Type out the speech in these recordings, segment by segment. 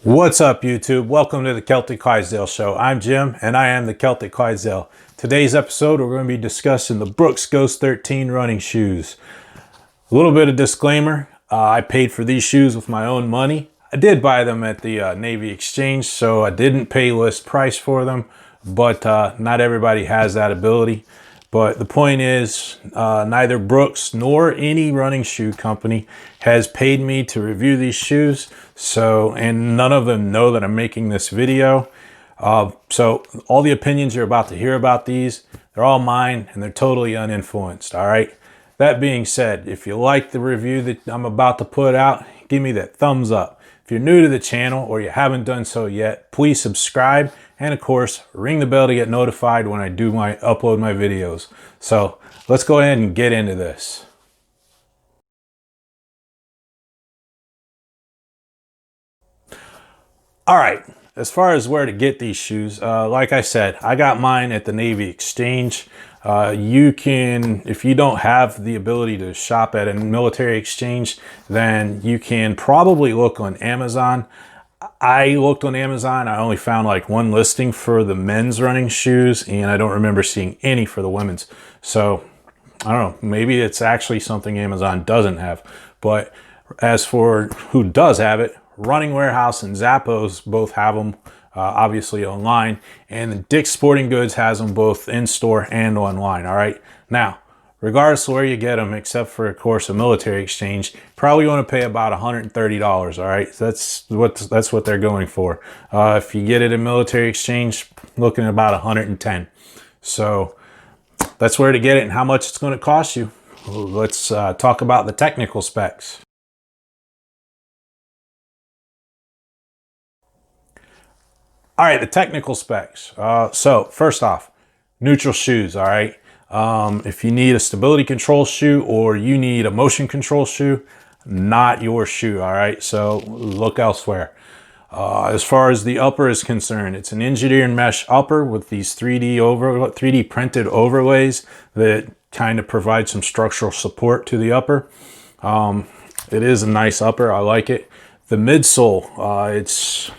What's up, YouTube? Welcome to the Celtic Clydesdale show. I'm Jim and I am the Celtic Clydesdale. Today's episode we're going to be discussing the Brooks Ghost 13 running shoes. A little bit of disclaimer, I paid for these shoes with my own money. I did buy them at the Navy Exchange, so I didn't pay list price for them, but not everybody has that ability. But the point is, neither Brooks nor any running shoe company has paid me to review these shoes. So, and none of them know that I'm making this video. So all the opinions you're about to hear about these, they're all mine and they're totally uninfluenced. All right. That being said, if you like the review that I'm about to put out, give me that thumbs up. If you're new to the channel or you haven't done so yet, please subscribe. And of course, ring the bell to get notified when I upload my videos. So let's go ahead and get into this. All right, as far as where to get these shoes, like I said, I got mine at the Navy Exchange. You can, if you don't have the ability to shop at a military exchange, then you can probably look on Amazon. I looked on Amazon. I only found like one listing for the men's running shoes, and I don't remember seeing any for the women's. So I don't know, maybe it's actually something Amazon doesn't have. But as for who does have it, Running Warehouse and Zappos both have them, obviously online, and Dick's Sporting Goods has them both in store and online. All right, now regardless of where you get them, except for of course a military exchange, probably want to pay about $130. All right, that's what they're going for. If you get it in military exchange, looking at about 110. So that's where to get it and how much it's going to cost you. Let's talk about the technical specs. All right, the technical specs. So first off, neutral shoes. All right. If you need a stability control shoe or you need a motion control shoe, not your shoe. All right. So look elsewhere. As far as the upper is concerned, it's an engineered mesh upper with these 3D printed overlays that kind of provide some structural support to the upper. It is a nice upper. I like it. The midsole, it's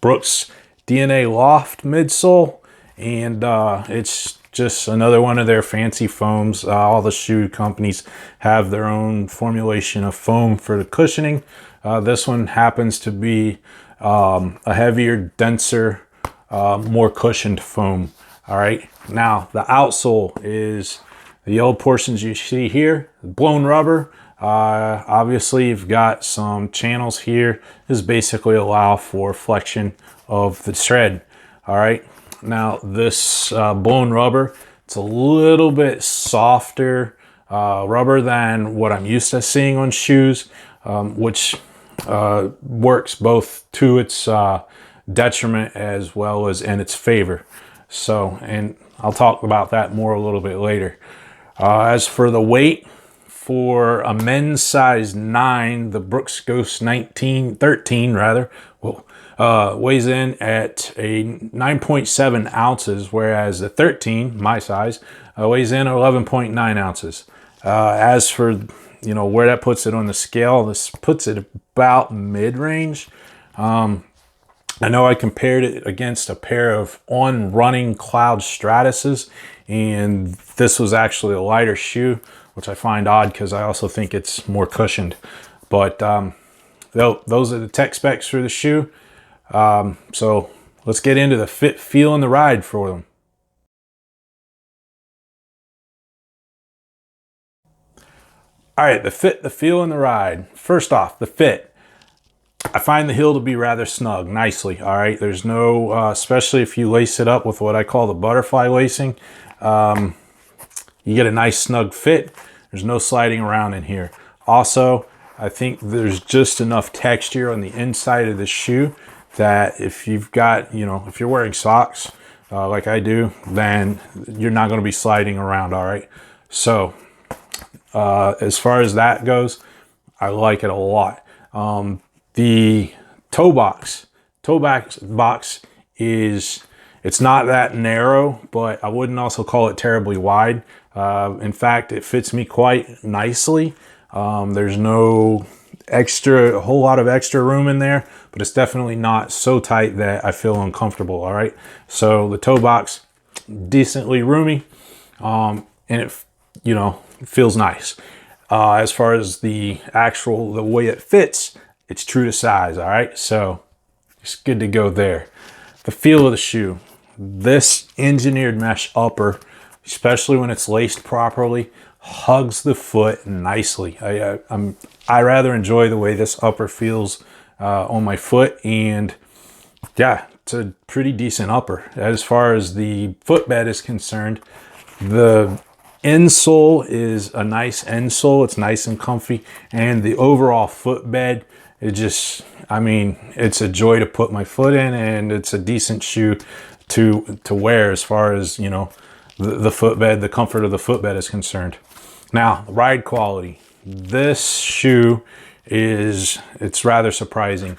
Brooks DNA Loft midsole, and it's just another one of their fancy foams. All the shoe companies have their own formulation of foam for the cushioning. This one happens to be a heavier, denser, more cushioned foam. All right, now the outsole is the yellow portions you see here, blown rubber. Obviously you've got some channels here. This basically allow for flexion of the tread. All right, now this blown rubber, it's a little bit softer rubber than what I'm used to seeing on shoes, which works both to its detriment as well as in its favor. So, and I'll talk about that more a little bit later. As for the weight, for a men's size 9, the Brooks Ghost 13 rather, weighs in at a 9.7 ounces, whereas the 13, my size, weighs in 11.9 ounces. As for, you know, where that puts it on the scale, this puts it about mid-range. I know I compared it against a pair of On Running Cloud Stratuses, and this was actually a lighter shoe, which I find odd because I also think it's more cushioned. But those are the tech specs for the shoe. So let's get into the fit, feel, and the ride for them. All right, the fit, the feel, and the ride. First off, the fit. I find the heel to be rather snug, nicely. All right, there's no, especially if you lace it up with what I call the butterfly lacing, you get a nice snug fit. There's no sliding around in here. Also, I think there's just enough texture on the inside of the shoe that if you've got, you know, if you're wearing socks like I do, then you're not going to be sliding around. All right. So as far as that goes, I like it a lot. The toe box is, it's not that narrow, but I wouldn't also call it terribly wide. In fact, it fits me quite nicely. There's no a whole lot of extra room in there, but it's definitely not so tight that I feel uncomfortable. All right. So the toe box, decently roomy, and it, feels nice. As far as the way it fits, it's true to size. All right. So it's good to go there. The feel of the shoe, this engineered mesh upper, especially when it's laced properly, hugs the foot nicely. I rather enjoy the way this upper feels on my foot, and yeah, it's a pretty decent upper. As far as the footbed is concerned, the insole is a nice insole. It's nice and comfy, and the overall footbed, it's a joy to put my foot in, and it's a decent shoe to wear as far as, the footbed, the comfort of the footbed is concerned. Now, the ride quality. This shoe it's rather surprising.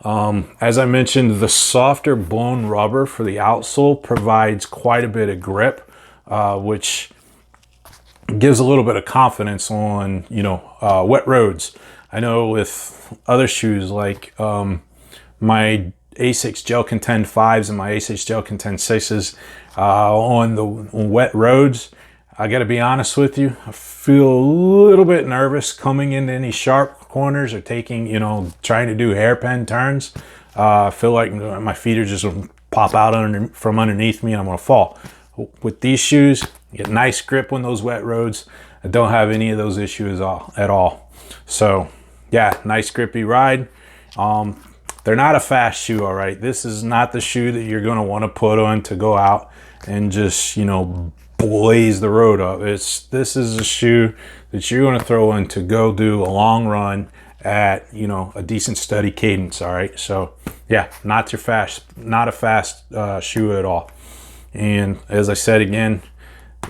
As I mentioned, the softer blown rubber for the outsole provides quite a bit of grip, which gives a little bit of confidence on, wet roads. I know with other shoes like my Asics Gel Contend 5s and my Asics Gel Contend 6s on wet roads, I got to be honest with you, I feel a little bit nervous coming into any sharp corners or trying to do hairpin turns. I feel like my feet are just going to pop out from underneath me and I'm going to fall. With these shoes, you get nice grip on those wet roads. I don't have any of those issues at all. So yeah, nice grippy ride. They're not a fast shoe, all right? This is not the shoe that you're going to want to put on to go out and just, blaze the road up. This is a shoe that you're going to throw in to go do a long run at, a decent steady cadence, all right? So yeah, not a fast shoe at all. And as I said again,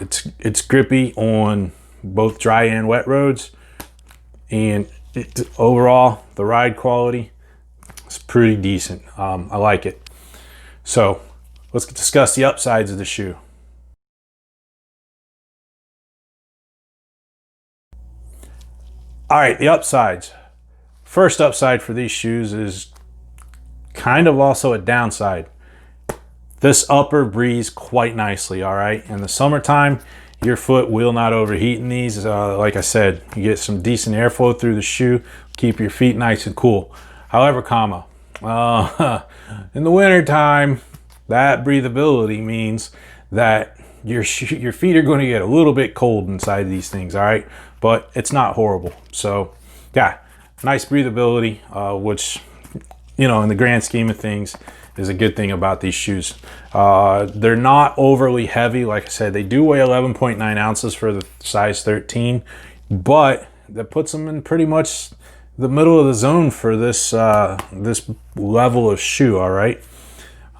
it's grippy on both dry and wet roads, and overall the ride quality is pretty decent. I like it. So let's discuss the upsides of the shoe. All right, the upsides. First upside for these shoes is kind of also a downside. This upper breathes quite nicely, all right? In the summertime, your foot will not overheat in these. Like I said, you get some decent airflow through the shoe, keep your feet nice and cool. However, in the wintertime, that breathability means that your feet are going to get a little bit cold inside these things, all right? But it's not horrible. So yeah, nice breathability, which, in the grand scheme of things, is a good thing about these shoes. They're not overly heavy. Like I said, they do weigh 11.9 ounces for the size 13, but that puts them in pretty much the middle of the zone for this this level of shoe, all right?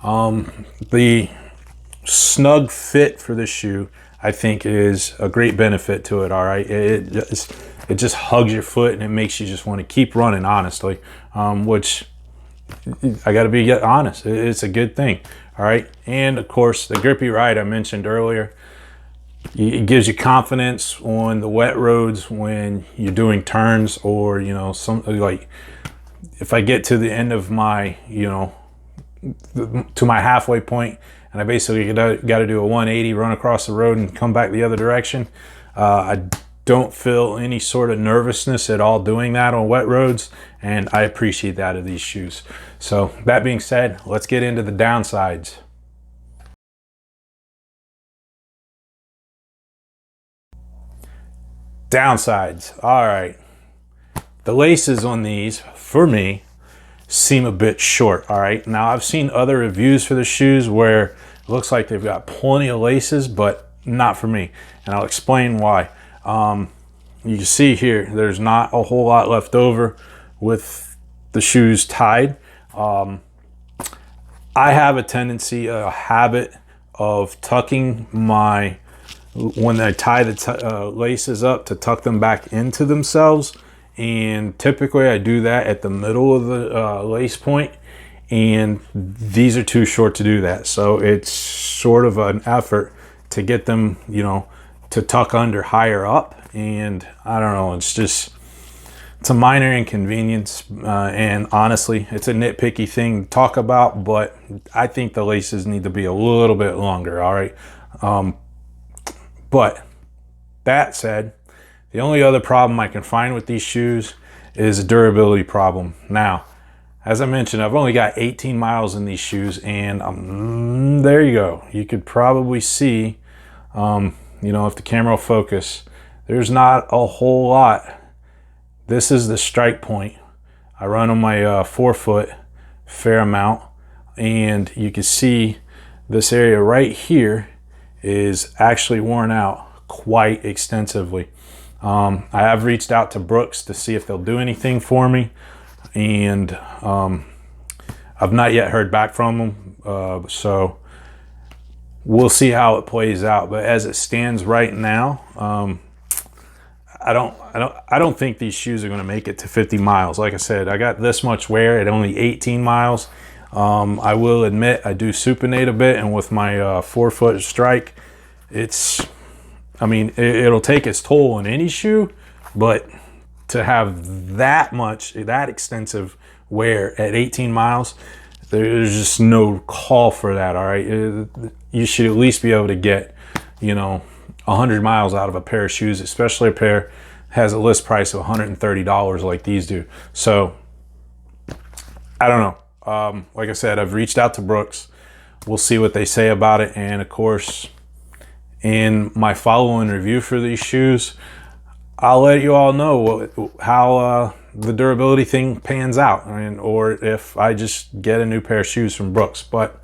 The snug fit for this shoe, I think, is a great benefit to it, all right? It just hugs your foot and it makes you just want to keep running, honestly, which I got to be honest, it's a good thing, all right? And of course, the grippy ride I mentioned earlier, it gives you confidence on the wet roads when you're doing turns, or something like if I get to the end of my to my halfway point and I basically got to do a 180, run across the road and come back the other direction. I don't feel any sort of nervousness at all doing that on wet roads, and I appreciate that of these shoes. So that being said, let's get into the downsides. Downsides. All right. The laces on these, for me, seem a bit short. All right. Now, I've seen other reviews for the shoes where it looks like they've got plenty of laces, but not for me. And I'll explain why. You can see here, there's not a whole lot left over with the shoes tied. I have a habit of tucking when I tie the laces up, to tuck them back into themselves. And typically I do that at the middle of the lace point, and these are too short to do that. So it's sort of an effort to get them, to tuck under higher up. And I don't know, it's just It's a minor inconvenience, and honestly, it's a nitpicky thing to talk about, but I think the laces need to be a little bit longer, all right? But that said, the only other problem I can find with these shoes is a durability problem. Now, as I mentioned, I've only got 18 miles in these shoes, and there you go. You could probably see, you know, if the camera will focus, there's not a whole lot. This is the strike point. I run on my forefoot fair amount, and you can see this area right here is actually worn out quite extensively. I have reached out to Brooks to see if they'll do anything for me, and I've not yet heard back from them, so we'll see how it plays out. But as it stands right now, I don't think these shoes are going to make it to 50 miles. Like I said, I got this much wear at only 18 miles. I will admit I do supinate a bit, and with my forefoot strike, I mean, it'll take its toll on any shoe, but to have that extensive wear at 18 miles, there's just no call for that, all right? You should at least be able to get, you know, 100 miles out of a pair of shoes, especially a pair has a list price of $130 like these do. So I don't know. Like I said, I've reached out to Brooks. We'll see what they say about it. And of course, in my following review for these shoes, I'll let you all know how the durability thing pans out, or if I just get a new pair of shoes from Brooks. But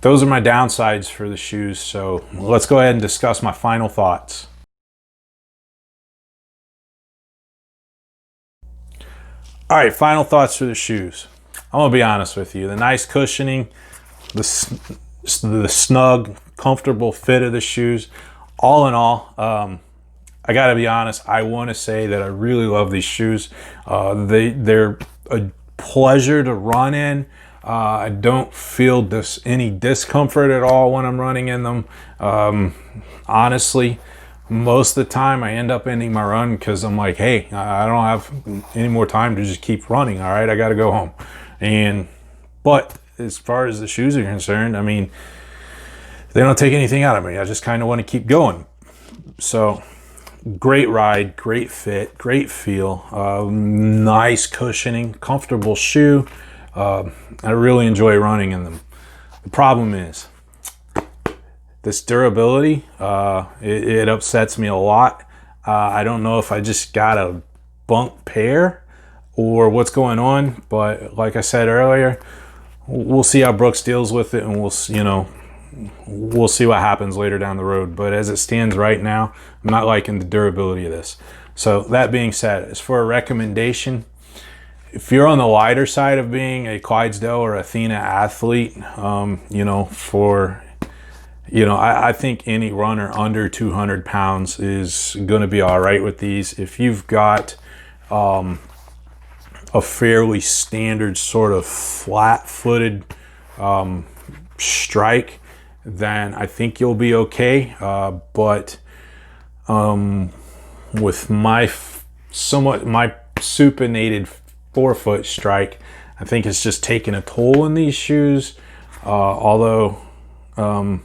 those are my downsides for the shoes, so let's go ahead and discuss my final thoughts. All right, final thoughts for the shoes. I'm gonna be honest with you. The nice cushioning, the snug, comfortable fit of the shoes, all in all, I gotta be honest, I wanna say that I really love these shoes. They're a pleasure to run in. I don't feel any discomfort at all when I'm running in them. Honestly, most of the time I end up ending my run because I'm like, hey, I don't have any more time to just keep running. All right, I got to go home. But as far as the shoes are concerned, I mean, they don't take anything out of me. I just kind of want to keep going. So great ride, great fit, great feel, nice cushioning, comfortable shoe. I really enjoy running in them. The problem is this durability. It upsets me a lot. I don't know if I just got a bunk pair or what's going on, but like I said earlier, we'll see how Brooks deals with it, and we'll see what happens later down the road. But as it stands right now, I'm not liking the durability of this. So that being said, as for a recommendation, if you're on the lighter side of being a Clydesdale or Athena athlete, I think any runner under 200 pounds is going to be all right with these. If you've got a fairly standard sort of flat-footed strike, then I think you'll be okay. But with my supinated forefoot strike, I think it's just taking a toll in these shoes. Although I'm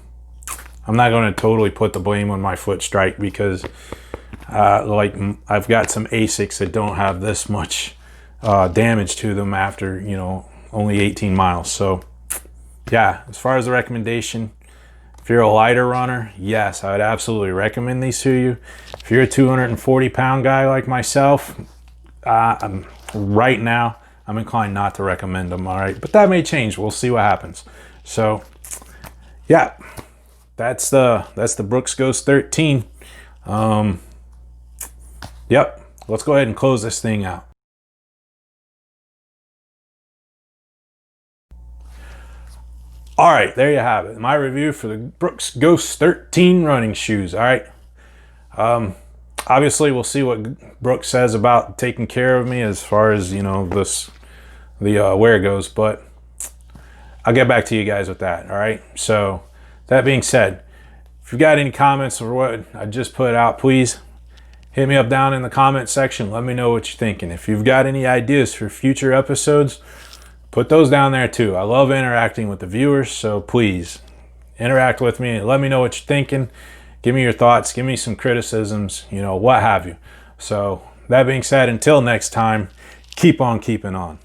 not going to totally put the blame on my foot strike, because I've got some Asics that don't have this much damage to them after only 18 miles. So yeah, as far as the recommendation, if you're a lighter runner, yes, I would absolutely recommend these to you. If you're a 240-pound guy like myself, right now I'm inclined not to recommend them. All right, but that may change. We'll see what happens. So yeah, that's the Brooks Ghost 13. Yep, let's go ahead and close this thing out. All right, there you have it. My review for the Brooks Ghost 13 running shoes. All right. Obviously, we'll see what Brooks says about taking care of me as far as, the wear goes, but I'll get back to you guys with that. All right. So that being said, if you've got any comments or what I just put out, please hit me up down in the comment section. Let me know what you're thinking. If you've got any ideas for future episodes, put those down there too. I love interacting with the viewers, so please interact with me and let me know what you're thinking. Give me your thoughts, give me some criticisms, you know, what have you. So that being said, until next time, keep on keeping on.